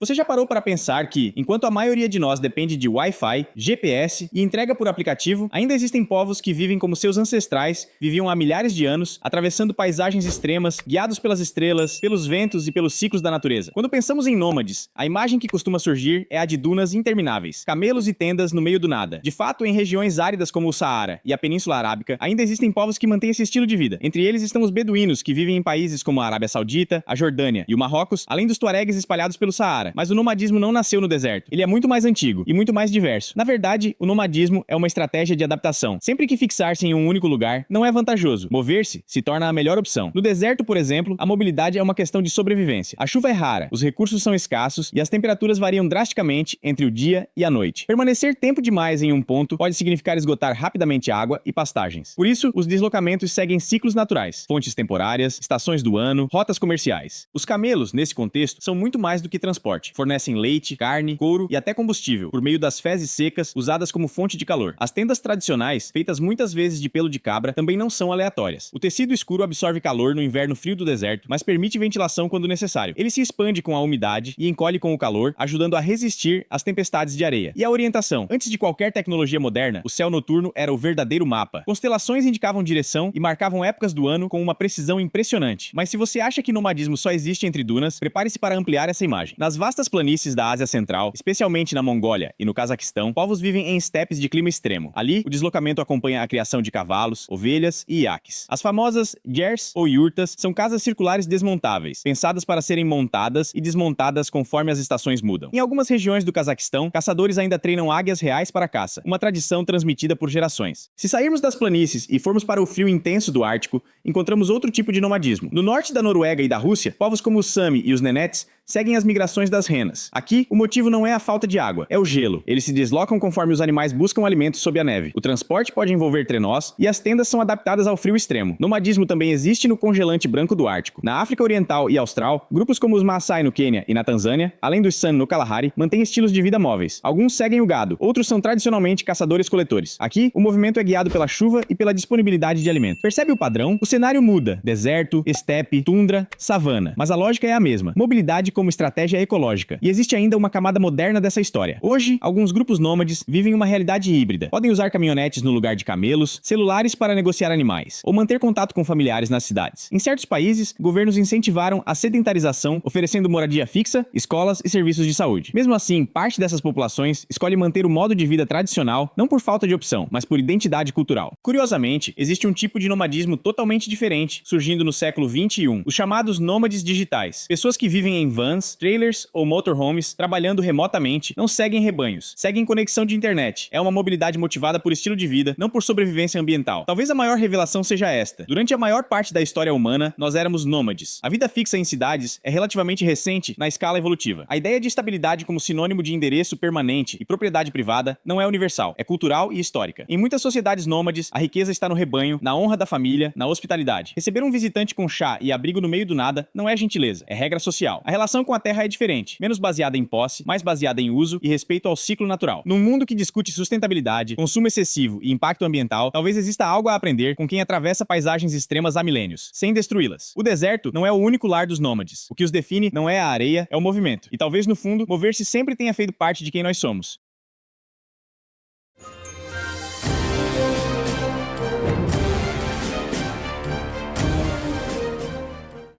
Você já parou para pensar que, enquanto a maioria de nós depende de Wi-Fi, GPS e entrega por aplicativo, ainda existem povos que vivem como seus ancestrais viviam há milhares de anos, atravessando paisagens extremas, guiados pelas estrelas, pelos ventos e pelos ciclos da natureza? Quando pensamos em nômades, a imagem que costuma surgir é a de dunas intermináveis, camelos e tendas no meio do nada. De fato, em regiões áridas como o Saara e a Península Arábica, ainda existem povos que mantêm esse estilo de vida. Entre eles estão os beduínos, que vivem em países como a Arábia Saudita, a Jordânia e o Marrocos, além dos tuaregues espalhados pelo Saara. Mas o nomadismo não nasceu no deserto. Ele é muito mais antigo e muito mais diverso. Na verdade, o nomadismo é uma estratégia de adaptação. Sempre que fixar-se em um único lugar, não é vantajoso. Mover-se se torna a melhor opção. No deserto, por exemplo, a mobilidade é uma questão de sobrevivência. A chuva é rara, os recursos são escassos e as temperaturas variam drasticamente entre o dia e a noite. Permanecer tempo demais em um ponto pode significar esgotar rapidamente água e pastagens. Por isso, os deslocamentos seguem ciclos naturais, fontes temporárias, estações do ano, rotas comerciais. Os camelos, nesse contexto, são muito mais do que transporte. Fornecem leite, carne, couro e até combustível, por meio das fezes secas usadas como fonte de calor. As tendas tradicionais, feitas muitas vezes de pelo de cabra, também não são aleatórias. O tecido escuro absorve calor no inverno frio do deserto, mas permite ventilação quando necessário. Ele se expande com a umidade e encolhe com o calor, ajudando a resistir às tempestades de areia. E a orientação? Antes de qualquer tecnologia moderna, o céu noturno era o verdadeiro mapa. Constelações indicavam direção e marcavam épocas do ano com uma precisão impressionante. Mas se você acha que nomadismo só existe entre dunas, prepare-se para ampliar essa imagem. Nas vastas planícies da Ásia Central, especialmente na Mongólia e no Cazaquistão, povos vivem em estepes de clima extremo. Ali, o deslocamento acompanha a criação de cavalos, ovelhas e iaques. As famosas gers ou yurtas são casas circulares desmontáveis, pensadas para serem montadas e desmontadas conforme as estações mudam. Em algumas regiões do Cazaquistão, caçadores ainda treinam águias reais para a caça, uma tradição transmitida por gerações. Se sairmos das planícies e formos para o frio intenso do Ártico, encontramos outro tipo de nomadismo. No norte da Noruega e da Rússia, povos como os Sami e os Nenets seguem as migrações das renas. Aqui, o motivo não é a falta de água, é o gelo. Eles se deslocam conforme os animais buscam alimentos sob a neve. O transporte pode envolver trenós e as tendas são adaptadas ao frio extremo. Nomadismo também existe no congelante branco do Ártico. Na África Oriental e Austral, grupos como os Maasai no Quênia e na Tanzânia, além dos San no Kalahari, mantêm estilos de vida móveis. Alguns seguem o gado, outros são tradicionalmente caçadores-coletores. Aqui, o movimento é guiado pela chuva e pela disponibilidade de alimento. Percebe o padrão? O cenário muda: deserto, estepe, tundra, savana. Mas a lógica é a mesma. Mobilidade como estratégia ecológica. E existe ainda uma camada moderna dessa história. Hoje, alguns grupos nômades vivem uma realidade híbrida. Podem usar caminhonetes no lugar de camelos, celulares para negociar animais, ou manter contato com familiares nas cidades. Em certos países, governos incentivaram a sedentarização, oferecendo moradia fixa, escolas e serviços de saúde. Mesmo assim, parte dessas populações escolhe manter o modo de vida tradicional, não por falta de opção, mas por identidade cultural. Curiosamente, existe um tipo de nomadismo totalmente diferente, surgindo no século XXI, os chamados nômades digitais. Pessoas que vivem em vans, trailers ou motorhomes, trabalhando remotamente, não seguem rebanhos, seguem conexão de internet. É uma mobilidade motivada por estilo de vida, não por sobrevivência ambiental. Talvez a maior revelação seja esta. Durante a maior parte da história humana, nós éramos nômades. A vida fixa em cidades é relativamente recente na escala evolutiva. A ideia de estabilidade como sinônimo de endereço permanente e propriedade privada não é universal, é cultural e histórica. Em muitas sociedades nômades, a riqueza está no rebanho, na honra da família, na hospitalidade. Receber um visitante com chá e abrigo no meio do nada não é gentileza, é regra social. A relação com a terra é diferente, menos baseada em posse, mais baseada em uso e respeito ao ciclo natural. Num mundo que discute sustentabilidade, consumo excessivo e impacto ambiental, talvez exista algo a aprender com quem atravessa paisagens extremas há milênios, sem destruí-las. O deserto não é o único lar dos nômades. O que os define não é a areia, é o movimento. E talvez, no fundo, mover-se sempre tenha feito parte de quem nós somos.